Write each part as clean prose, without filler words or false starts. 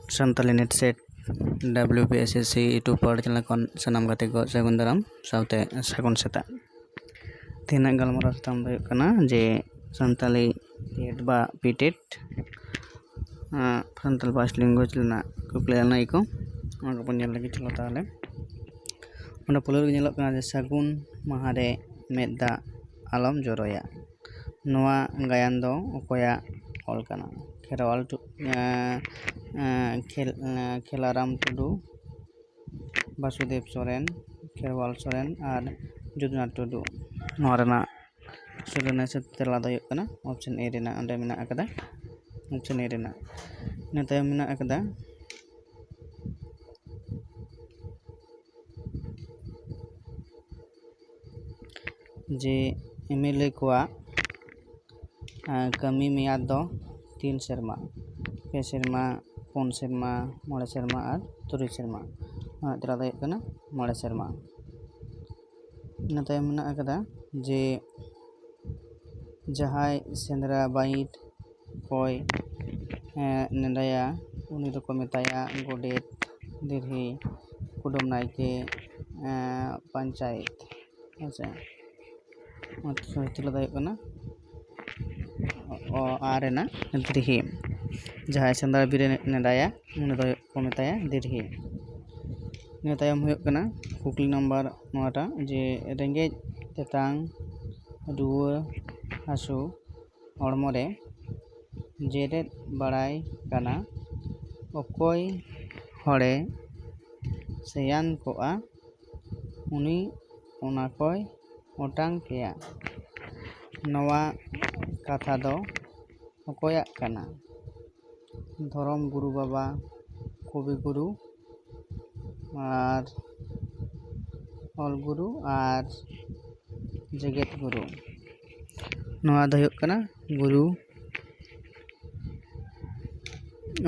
Santali Net Set WPSSC YouTube पर channel kon sanam gate ko sagun daram saute sagun seta ᱛᱮᱦᱮᱧᱟᱜ ᱜᱟᱞᱢᱟᱨᱟᱣ ᱥᱟᱛᱟᱢ ᱫᱚ ᱦᱩᱭᱩᱜ ᱠᱟᱱᱟ ᱡᱮ ᱥᱟᱱᱛᱟᱞᱤ ᱴᱮᱴ ᱵᱟ ᱯᱤᱴᱮᱴ ᱥᱟᱱᱛᱟᱞ ᱯᱷᱟᱥᱴ ᱞᱮᱝᱜᱩᱭᱮᱡᱽ ᱨᱮᱱᱟᱜ ᱠᱩᱠᱞᱤ ᱞᱟᱹᱱᱟᱹᱭ ᱠᱚ ᱚᱱᱟ ᱠᱚᱵᱚᱱ ᱧᱮᱞ ᱞᱟᱹᱜᱤᱫ ᱪᱚᱞᱚ ᱛᱟᱦᱚᱞᱮ ᱚᱸᱰᱮ ᱯᱳᱭᱞᱳ ᱨᱮᱜᱮ ᱧᱮᱞᱚᱜ ᱠᱟᱱᱟ ᱡᱮ ᱥᱟᱹᱜᱩᱱ ᱢᱟᱦᱟ ᱨᱮ ᱢᱮᱫ ᱫᱟᱜ ᱟᱞᱚᱢ ᱡᱚᱨᱚᱭᱟ ᱱᱚᱣᱟ ᱜᱟᱭᱟᱱ ᱫᱚ ᱚᱠᱚᱭᱟᱜ ᱚᱞ ᱠᱟᱱᱟ ᱠᱷᱮᱞᱟᱨᱟᱢ ᱴᱩᱰᱩ ᱵᱟᱥᱩᱫᱮᱵ ᱥᱚᱨᱮᱱ ᱠᱷᱮᱨᱣᱟᱞ ᱥᱚᱨᱮᱱ ᱟᱨ ᱡᱩᱫᱩᱱᱟথ ᱴᱩᱰᱩ ᱱᱚᱣᱟ ᱨᱮᱱᱟᱜ ᱥᱩᱞᱟᱹᱱᱟ ᱥᱮ ᱛᱮᱞᱟ ᱫᱚ ᱦᱩᱭᱩᱜ ᱠᱟᱱᱟ ᱚᱯᱥᱮᱱ ᱮ ᱨᱮᱱᱟᱜ ᱚᱸᱰᱮ ᱢᱮᱱᱟᱜ ᱟᱠᱟᱫᱟ ᱚᱯᱥᱮᱱ ᱮ ᱨᱮᱱᱟᱜ ᱤᱱᱟᱹ ᱛᱟᱭᱚᱢ ᱢᱮᱱᱟᱜ ᱟᱠᱟᱫᱟ ᱡᱮ MLA ᱠᱚᱣᱟᱜ ᱠᱟᱹᱢᱤ ᱢᱮᱭᱟᱫ ᱫᱚ 3 ᱥᱮᱨᱢᱟ 2 ᱥᱮᱨᱢᱟ 4 ᱥᱮᱨᱢᱟ 5 ᱥᱮᱨᱢᱟ ᱟᱨ 3 ᱥᱮᱨᱢᱟ ᱚᱱᱟ ᱛᱮᱞᱟ ᱫᱚ ᱦᱩᱭᱩᱜ ᱠᱟᱱᱟ 5 ᱥᱮᱨᱢᱟ ᱤᱱᱟᱹ ᱛᱟᱭᱚᱢ ᱢᱮᱱᱟᱜ ᱟᱠᱟᱫᱟ ᱡᱮ ᱡᱟᱦᱟᱸᱭ ᱥᱮᱸᱫᱽᱨᱟ ᱵᱟᱹᱭᱤᱴ ᱠᱚᱭ ᱱᱮᱰᱟᱭᱟ ᱩᱱᱤ ᱫᱚᱠᱚ ᱢᱮᱛᱟᱭᱟ ᱜᱚᱰᱮᱛ ᱫᱤᱨᱦᱤ ᱠᱩᱰᱟᱹᱢ ᱱᱟᱭᱠᱮ ᱯᱚᱧᱪᱟᱭᱮᱛ ᱦᱮᱸᱥᱮ ᱥᱚᱦᱤ ᱛᱮᱞᱟ ᱫᱚ ᱦᱩᱭᱩᱜ ᱠᱟᱱᱟ ᱟᱨ ᱨᱮᱱᱟᱜ ᱫᱤᱨᱦᱤ ᱡᱟᱦᱟᱸᱭ ᱥᱮᱸᱫᱽᱨᱟ ᱵᱤᱨᱮ ᱱᱮᱰᱟᱭᱟ ᱩᱱᱤ ᱫᱚ ᱠᱚ ᱢᱮᱛᱟᱭᱟ ᱫᱤᱨᱦᱤ ᱤᱱᱟᱹ ᱛᱟᱭᱚᱢ ᱦᱩᱭᱩᱜ ᱠᱟᱱᱟ ᱠᱩᱠᱞᱤ ᱱᱟᱢᱵᱟᱨ ᱱᱚᱣᱟᱴᱟᱜ ᱡᱮ ᱨᱮᱸᱜᱮᱡ ᱛᱮᱛᱟᱝ ᱨᱩᱣᱟᱹ ᱦᱟᱹᱥᱩ ᱦᱚᱲᱢᱚ ᱨᱮ ᱡᱮᱨᱮᱫ ᱵᱟᱲᱟᱭ ᱠᱟᱱᱟ ᱚᱠᱚᱭ ᱦᱚᱲᱮ ᱥᱮᱭᱟᱱ ᱠᱚᱜᱼᱟ ᱩᱱᱤ ᱚᱱᱟ ᱠᱚᱭ ᱚᱴᱟᱝ ᱠᱮᱭᱟ ᱱᱚᱣᱟ ᱠᱟᱛᱷᱟ ᱫᱚ ᱚᱠᱚᱭᱟᱜ ᱠᱟᱱᱟ ᱫᱷᱚᱨᱚᱢ ᱜᱩᱨᱩ ᱵᱟᱵᱟ ᱠᱚᱵᱤ ᱜᱩᱨᱩ ᱟᱨ ᱚᱞ ᱜᱩᱨᱩ ᱟᱨ ᱡᱮᱜᱮᱛ ᱜᱩᱨᱩ ᱱᱚᱣᱟ ᱫᱚ ᱦᱩᱭᱩᱜ ᱠᱟᱱᱟ ᱜᱩᱨᱩ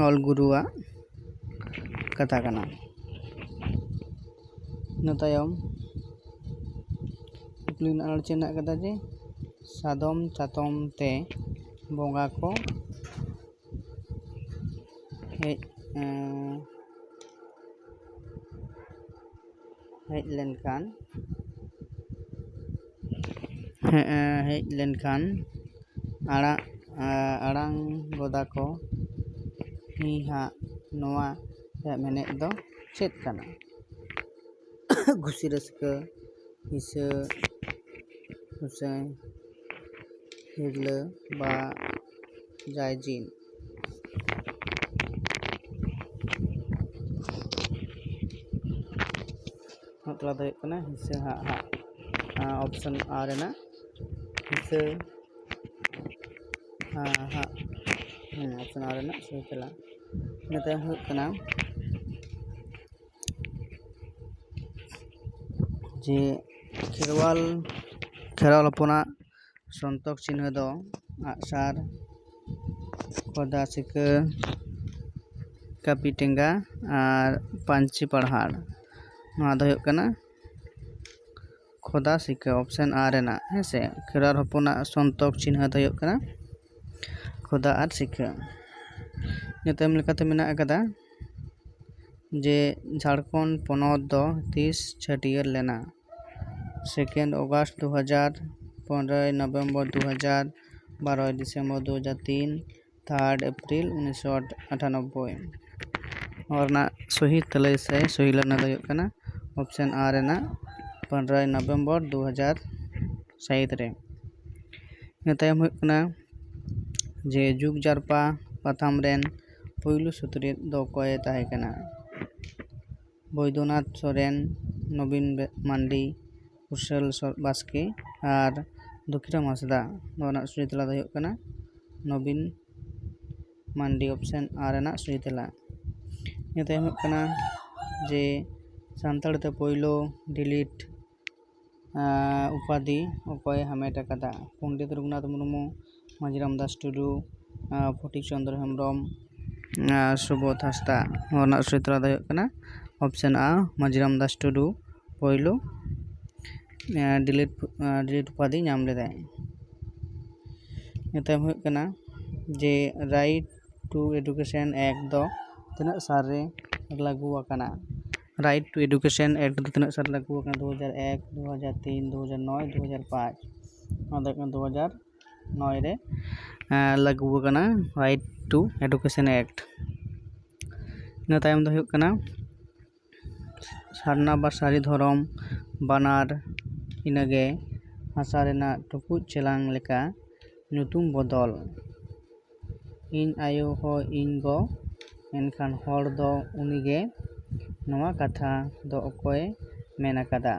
ᱚᱞ ᱜᱩᱨᱩᱣᱟᱜ ᱠᱟᱛᱷᱟ ᱠᱟᱱᱟ ᱤᱱᱟᱹ ᱛᱟᱭᱚᱢ ᱠᱩᱠᱞᱤ ᱨᱮᱱᱟᱜ ᱟᱹᱲᱪᱷᱟᱹ ᱢᱮᱱᱟᱜ ᱟᱠᱟᱫᱟ ᱡᱮ ᱥᱟᱫᱚᱢ ᱪᱟᱛᱚᱢ ᱛᱮ ᱵᱚᱸᱜᱟ ᱠᱚ ᱦᱮᱡ ᱞᱮᱱᱠᱷᱟᱱ ᱟᱲᱟᱝ ᱜᱚᱫᱟ ᱠᱚ ᱦᱤᱦᱟᱜ ᱱᱚᱣᱟ ᱨᱮᱭᱟᱜ ᱢᱮᱱᱮᱫ ᱫᱚ ᱪᱮᱫ ᱠᱟᱱᱟ ᱠᱩᱥᱤ ᱨᱟᱹᱥᱠᱟᱹ ᱦᱤᱥᱟᱹ ᱦᱩᱥᱟᱹᱭ ᱦᱤᱨᱞᱟᱹ ᱵᱟ ᱡᱟᱭᱡᱤᱱ ᱛᱮᱞᱟ ᱫᱚ ᱦᱩᱭᱩᱜ ᱠᱟᱱᱟ ᱦᱤᱥᱟᱹ ᱦᱟᱜ ᱚᱯᱥᱮᱱ ᱟᱨ ᱨᱮᱱᱟᱜ ᱦᱤᱥᱟᱹ ᱦᱟᱜ ᱚᱯᱥᱮᱱ ᱟᱨ ᱨᱮᱱᱟᱜ ᱥᱚᱦᱤ ᱛᱮᱞᱟ ᱤᱱᱟᱹ ᱛᱟᱭᱚᱢ ᱦᱩᱭᱩᱜ ᱠᱟᱱᱟ ᱡᱮ ᱠᱷᱮᱨᱣᱟᱞ ᱦᱚᱯᱚᱱᱟᱜ ᱥᱚᱱᱛᱚᱠ ᱪᱤᱱᱦᱟᱹ ᱫᱚ ᱟᱜᱼᱥᱟᱨ ᱠᱷᱚᱫᱟ ᱥᱤᱠᱟᱹ ᱠᱟᱹᱯᱤ ᱴᱮᱸᱜᱟ ᱟᱨ ᱯᱟᱹᱧᱪᱤ ᱯᱟᱲᱦᱟᱲ ᱱᱚᱣᱟ ᱫᱚ ᱦᱩᱭᱩᱜ ᱠᱟᱱᱟ ᱠᱷᱚᱫᱟ ᱥᱤᱠᱟᱹ ᱚᱯᱥᱮᱱ ᱟᱨ ᱨᱮᱱᱟᱜ ᱦᱮᱸᱥᱮ ᱠᱷᱮᱨᱣᱟᱞ ᱦᱚᱯᱚᱱᱟᱜ ᱥᱚᱱᱛᱚᱠ ᱪᱤᱱᱦᱟᱹ ᱫᱚ ᱦᱩᱭᱩᱜ ᱠᱟᱱᱟ ᱠᱷᱚᱫᱟ ᱟᱨ ᱥᱤᱠᱟᱹ ᱤᱱᱟᱹ ᱛᱟᱭᱚᱢ ᱞᱮᱠᱟᱛᱮ ᱢᱮᱱᱟᱜ ᱟᱠᱟᱫᱟ ᱡᱮ ᱡᱷᱟᱲᱠᱷᱚᱸᱰ ᱯᱚᱱᱚᱛ ᱫᱚ ᱛᱤᱥ ᱪᱷᱟᱹᱴᱭᱟᱹᱨ ᱞᱮᱱᱟ 2 ᱚᱜᱟᱥᱴ 2000 15 ᱱᱚᱵᱷᱮᱢᱵᱚর 2000 12 ডিসেম্বর 2003 3 এপ্রিল 1998 ᱱᱚᱣᱟ ᱨᱮᱱᱟᱜ ᱥᱚᱦᱤ ᱛᱮᱞᱟᱹᱭ ᱥᱮ ᱥᱚᱦᱤ ᱞᱟᱹᱱᱟᱹ ᱫᱚ ᱦᱩᱭᱩᱜ ᱠᱟᱱᱟ ᱚᱯᱥᱮᱱ ᱟᱨ ᱨᱮᱱᱟᱜ 15 ᱱᱚᱵᱷᱮᱢᱵᱚর 2000 ᱥᱟᱹᱦᱤᱛ ᱨᱮ ᱤᱱᱟᱹ ᱛᱟᱭᱚᱢ ᱦᱩᱭᱩᱜ ᱠᱟᱱᱟ ᱡᱮ ᱡᱩᱜᱽ ᱡᱟᱨᱯᱟ ᱯᱟᱛᱷᱟᱢ ᱨᱮᱱ ᱯᱳᱭᱞᱳ ᱥᱩᱛᱨᱮᱫ ᱫᱚ ᱚᱠᱚᱭᱮ ᱛᱟᱦᱮᱸ ᱠᱟᱱᱟ ᱵᱳᱭᱫᱚᱱᱟᱛᱷ ᱥᱚᱨᱮᱱ ᱱᱚᱵᱤᱱ ᱢᱟᱱᱰᱤ ᱠᱩᱥᱚᱞ ᱵᱟᱥᱠᱮ ᱟᱨ ᱫᱩᱠᱷᱤᱨᱟᱢ ᱦᱟᱸᱥᱫᱟ ᱱᱚᱣᱟ ᱨᱮᱱᱟᱜ ᱥᱚᱦᱤ ᱛᱮᱞᱟ ᱫᱚ ᱦᱩᱭᱩᱜ ᱠᱟᱱᱟ ᱱᱚᱵᱤᱱ ᱢᱟᱱᱰᱤ ᱚᱯᱥᱮᱱ ᱟᱨ ᱨᱮᱱᱟᱜ ᱥᱚᱦᱤ ᱛᱮᱞᱟ ᱤᱱᱟᱹ ᱛᱟᱭᱚᱢ ᱦᱩᱭᱩᱜ ᱠᱟᱱᱟ ᱡᱮ ᱥᱟᱱᱛᱟᱲ ᱛᱮ ᱯᱳᱭᱞᱳ ᱰᱤᱞᱤᱴ ᱩᱯᱟᱫᱷᱤ ᱚᱠᱚᱭ ᱦᱟᱢᱮᱴ ᱟᱠᱟᱫᱟ ᱯᱚᱱᱰᱤᱛ ᱨᱚᱜᱷᱩᱱᱟᱛᱷ ᱢᱩᱨᱢᱩ ᱢᱟᱹᱡᱷᱤᱨᱟᱢ ᱫᱟᱥ ᱴᱩᱰᱩ ᱯᱷᱚᱴᱤᱠ ᱪᱚᱱᱫᱨᱚ ᱦᱮᱢᱵᱨᱚᱢ ᱥᱩᱵᱳᱫᱷ ᱦᱟᱸᱥᱫᱟ ᱱᱚᱣᱟ ᱨᱮᱱᱟᱜ ᱥᱚᱦᱤ ᱛᱮᱞᱟ ᱫᱚ ᱦᱩᱭᱩᱜ ᱠᱟᱱᱟ ᱚᱯᱥᱮᱱ ᱟ ᱢᱟᱹᱡᱷᱤᱨᱟᱢ ᱫᱟᱥ ᱴᱩᱰᱩ ᱯᱳᱭᱞᱳ ᱰᱤᱞᱤᱴ ᱩᱯᱟᱫᱷᱤ ᱧᱟᱢ ᱞᱮᱫᱟᱭ ᱤᱱᱟᱹ ᱛᱟᱭᱚᱢ ᱦᱩᱭᱩᱜ ᱠᱟᱱᱟ ᱡᱮ ᱨᱟᱭᱤᱴ ᱴᱩ ᱮᱰᱩᱠᱮᱥᱚᱱ ᱮᱠᱴ ᱫᱚ तीना साल रे लागू आकाना राइट टू एडुकेशन एक्ट दो तीना साल लागू आकाना 2001 2003 2009 2005 नवा दो 2009 रे लागू आकाना right to education act ina tayom do huyuk kana sarna ba sari dhorom banar inage hasa rena tukuj chelang leka nyutum bodol इन आयो हो इन गो एनखान हर दो उनिगे नवा कथा दो अकोय मेना कदा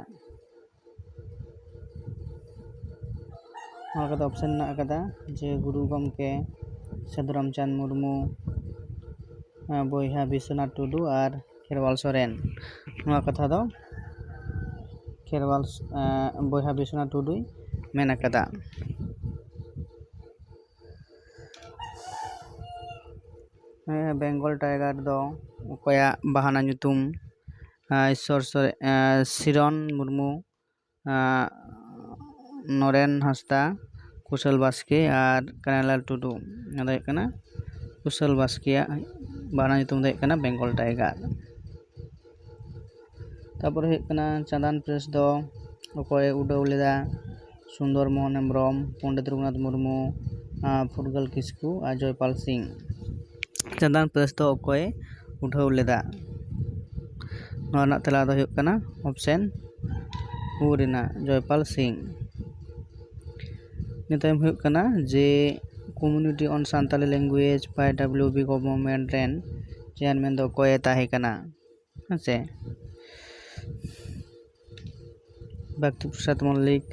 नवा कदा ऑप्शन ना कदा जे गुरु गमके साधु रामचंद्र मुर्मू बोयहा विश्वनाथ टुडू और खेरवाल सोरेन नवा कथा दो खेरवाल बोयहा विश्वनाथ टुडू मेना कदा बेंगल टाइगर दो अकोया बाहाना nyutum ईश्वर सिरन मुर्मू नरेन हांसदा कुशल बास्के और कानालाल टुडू ना कना कुशल बास्के बाहाना nyutum दो कना बेंगल टाइगर तापर कना चांदान प्रेस दो अकोय उड़ाव लेदा सुंदर मोहन हेम्ब्रम पंडित रघुनाथ मुर्मू फुटगल किस्कू और जयपाल सिंह चांदान प्रेस दो अकोय उड़ाव लेदा नवा तेला दो हुयुक कना ऑप्शन ऊ रेना जयपाल सिंह नितायम हुयुक कना जे community on Santali language by WB government रेन चेयरमैन दो अकोय ताहे कना हेसे भक्ति प्रसाद मल्लिक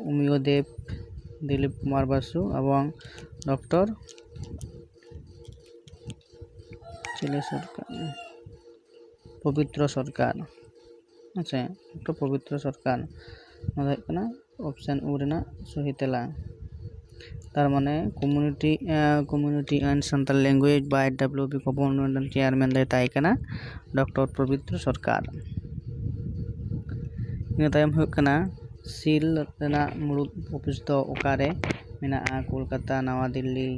उमियो देव दिलीप कुमार बासु एवं डॉक्टर चिले सरकार पवित्र सरकार अच्छा डॉक्टर पवित्र सरकार ऑप्शन ऊ रेना सही तेला तार माने community and Santal language by WB government chairman दे ताई कना doctor Pabitra Sarkar ina tayom huyuk kana सील रेना मुरुद ऑफिस दो ओकारे मेना कोलकाता नवा दिल्ली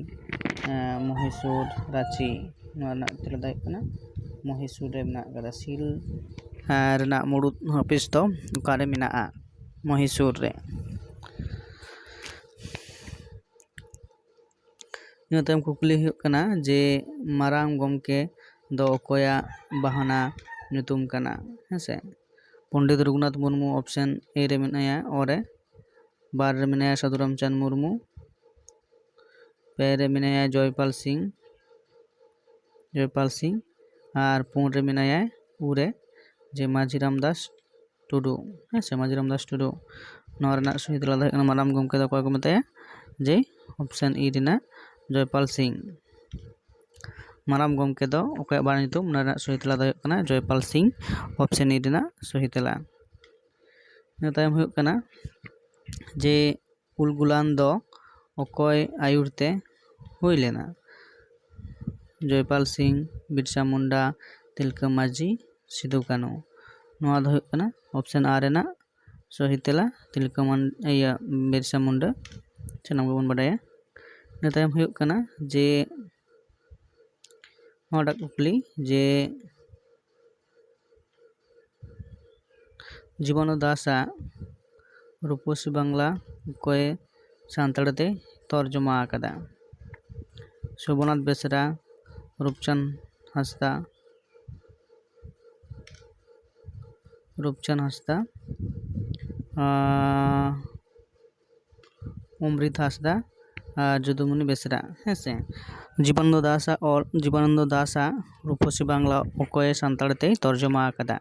महिसूर रांची नवा तेला दो कना महिसूर रे मेना कदा सील रेना मुरुद ऑफिस दो ओकारे मेना महिसूर रे ina tayom कुकली huyuk kana जे मारांग गमके दो अकोया बाहाना nyutum kana हेसे Pandit Raghunath Murmu option A रे मेनाया और बार रे मेनाया साधु रामचंद्र मुर्मू पे रे मेनाया जयपाल सिंह और पुन रे मेनाया उरे जे माझी रामदास टुडू हेसे माझी रामदास टुडू नवा रेना सही तेला दो हुयुक माराम गमके दो अकोय को मेताया जे ऑप्शन ई रेना जयपाल सिंह माराम गमके दो अकोय बार nyutum ना सही तेला दो हुयुक कना जयपाल सिंह ऑप्शन ई रेना सही तेला ina tayom huyuk kana जे उलगुलान दो अकोय आयुरते हुई लेना जयपाल सिंह बिरसा मुंडा तिलका माझी सिदु कानू नवा दो हुयुक कना ऑप्शन आ रेना सही तेला तिलका बिरसा मुंडा नाम को बन बाडाया ina tayom huyuk kana जे नवा कुकली जे जीवन दासा रूपसी बांगला अकोय सान्ताड़ते तर्जमा आकादा शोभनाथ बेसरा रूपचंद हांसदा अमृत हांसदा যদুমণি बेसरा हेसे जीवानंद दासा रूपसी बांगला अकोय सान्ताड़ते तर्जमा आकादा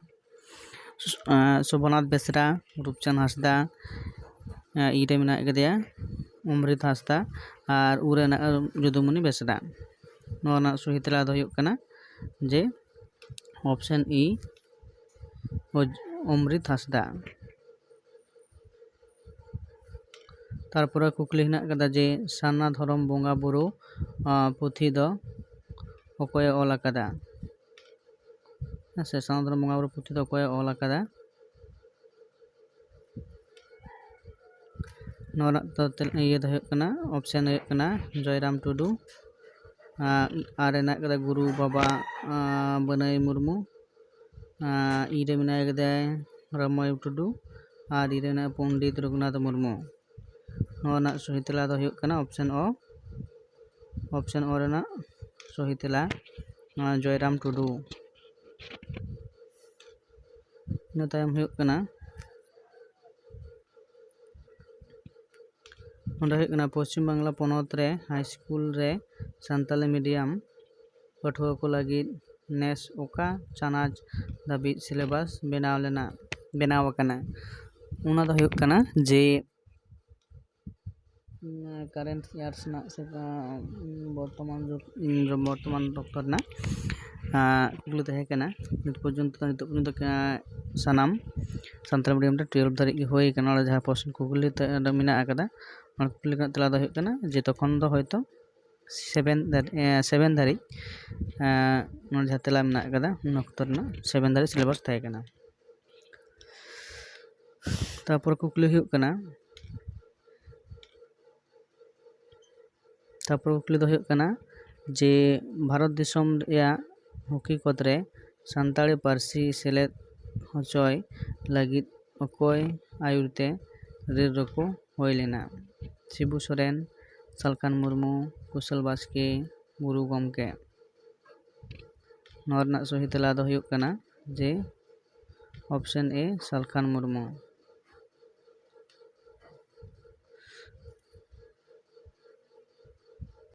शोभनाथ बेसरा रूपचंद हांसदा ईरे मेना कदेया अमृत हांसदा और उरे যদুমণি बेसरा नवा सही तेला दो हुयुक कना जे ऑप्शन ई अमृत हांसदा तारपर कुकली हेना कदा जे सारना धरम बोंगा बुरु पुथी दो अकोय ऑल आकादा से सारना धरम बोंगा बुरु पुथी दो अकोय ऑल आकादा नवा तो ये दो हुयुक कना ऑप्शन हुयुक कना जयराम टुडू आर ᱨᱮ ᱢᱮᱱᱟᱜ ᱠᱟᱫᱟ ᱜᱩᱨᱩ ᱵᱟᱵᱟ ᱵᱟᱹᱱᱟᱹᱭ ᱢᱩᱨᱢᱩ, ই ᱨᱮ ᱢᱮᱱᱟᱭ ᱠᱟᱫᱟ ᱨᱟᱢᱟᱭ ᱴᱩᱰᱩ, ᱟᱨ ই ᱨᱮ ᱢᱮᱱᱟᱜ ᱯᱚᱱᱰᱤᱛ ᱨᱚᱜᱷᱩᱱᱟᱛᱷ ᱢᱩᱨᱢᱩ। ᱱᱚᱣᱟ ᱨᱮᱱᱟᱜ ᱥᱚᱦᱤ ᱛᱮᱞᱟ ᱫᱚ ᱦᱩᱭᱩᱜ ᱠᱟᱱᱟ ᱚᱯᱥᱮᱱ ᱚ। ᱚᱯᱥᱮᱱ ᱚ ᱨᱮᱱᱟᱜ ᱥᱚᱦᱤ ᱛᱮᱞᱟ জয়রাম টুডু। ᱤᱱᱟᱹ ᱛᱟᱭᱚᱢ ᱦᱩᱭᱩᱜ ᱠᱟᱱᱟ ᱚᱸᱰᱮ ᱦᱩᱭᱩᱜ ᱠᱟᱱᱟ ᱯᱚᱥᱪᱤᱢ ᱵᱟᱝᱞᱟ ᱯᱚᱱᱚᱛ ᱨᱮ ᱦᱟई ᱥᱠᱩᱞ ᱨᱮ ᱥᱟᱱᱛᱟᱞᱤ ᱢᱤᱰᱤᱭᱟᱢ ᱯᱟᱹᱴᱷᱩᱣᱟᱹ ᱠᱚ ᱞᱟᱹᱜᱤᱫ ᱱᱮᱥ ᱚᱠᱟ ᱪᱟᱱᱟᱪ ᱫᱷᱟᱹᱵᱤᱡ ᱥᱤᱞᱮᱵᱟᱥ ᱵᱮᱱᱟᱣ ᱟᱠᱟᱱᱟ? ᱚᱱᱟ ᱫᱚ ᱦᱩᱭᱩᱜ ᱠᱟᱱᱟ ᱡᱮ কারেন্ট ইয়ার্স ᱨᱮᱱᱟᱜ ᱥᱮ বর্তমান অক্ᱛᱚ ᱨᱮᱱᱟᱜ ᱠᱩᱠᱞᱤ ᱛᱟᱦᱮᱸ ᱠᱟᱱᱟ। ᱱᱤᱛᱚᱜ ᱯᱚর্যন্ত ᱥᱟᱱᱟᱢ ᱥᱟᱱᱛᱟᱲᱤ ᱢᱤᱰᱤᱭᱟᱢ ᱨᱮ 12 ᱫᱷᱟᱹᱨᱤᱡ ᱜᱮ ᱦᱩᱭ ᱟᱠᱟᱱᱟ। ᱚᱸᱰᱮ ᱡᱟᱦᱟᱸ ᱯᱨᱚᱥᱱᱚ ᱠᱩᱠᱞᱤ ᱢᱮᱱᱟᱜ ᱟᱠᱟᱫᱟ ᱚᱱᱟ ᱠᱩᱠᱞᱤ ᱨᱮᱱᱟᱜ ᱛᱮᱞᱟ ᱫᱚ ᱦᱩᱭᱩᱜ ᱠᱟᱱᱟ ᱡᱮ ᱛᱚᱠᱷᱚᱱ ᱫᱚ ᱦᱚᱭᱛᱳ 7 ᱫᱷᱟᱹᱨᱤᱡ ᱱᱚᱰᱮ ᱡᱟᱦᱟᱸ ᱛᱮᱞᱟ ᱢᱮᱱᱟᱜ ᱟᱠᱟᱫᱟ ᱩᱱ ᱚᱠᱛᱚ ᱨᱮᱱᱟᱜ 7 ᱫᱷᱟᱹᱨᱤᱡ ᱥᱤᱞᱮᱵᱟᱥ ᱛᱟᱦᱮᱸ ᱠᱟᱱᱟ। ᱛᱟᱨᱯᱚᱨ ᱠᱩᱠᱞᱤ ᱦᱩᱭᱩᱜ ᱠᱟᱱᱟ ᱡᱮ ᱵᱷᱟᱨᱚᱛ ᱫᱤᱥᱚᱢ ᱨᱮᱭᱟᱜ ᱦᱚᱠᱤ ᱯᱚᱫ ᱨᱮ ᱥᱟᱱᱛᱟᱲᱤ ᱯᱟᱹᱨᱥᱤ ᱥᱮᱞᱮᱫ ᱦᱚᱪᱚᱭ ᱞᱟᱹᱜᱤᱫ ᱚᱠᱚᱭ ᱟᱹᱭᱩᱨ ᱛᱮ ᱨᱮᱞ ᱨᱚᱯᱚ ᱦᱩᱭ ᱞᱮᱱᱟ? ᱥᱤᱵᱩ ᱥᱚᱨᱮᱱ, ᱥᱟᱞᱠᱷᱟᱱ ᱢᱩᱨᱢᱩ, ᱠᱩᱥᱚᱞ ᱵᱟᱥᱠᱮ, ᱜᱩᱨᱩ ᱜᱚᱢᱠᱮ। ᱱᱚᱣᱟ ᱨᱮᱱᱟᱜ ᱥᱚᱦᱤ ᱛᱮᱞᱟ ᱫᱚ ᱦᱩᱭᱩᱜ ᱠᱟᱱᱟ ᱡᱮ ᱚᱯᱥᱮᱱ ᱮ ᱥᱟᱞᱠᱷᱟᱱ ᱢᱩᱨᱢᱩ।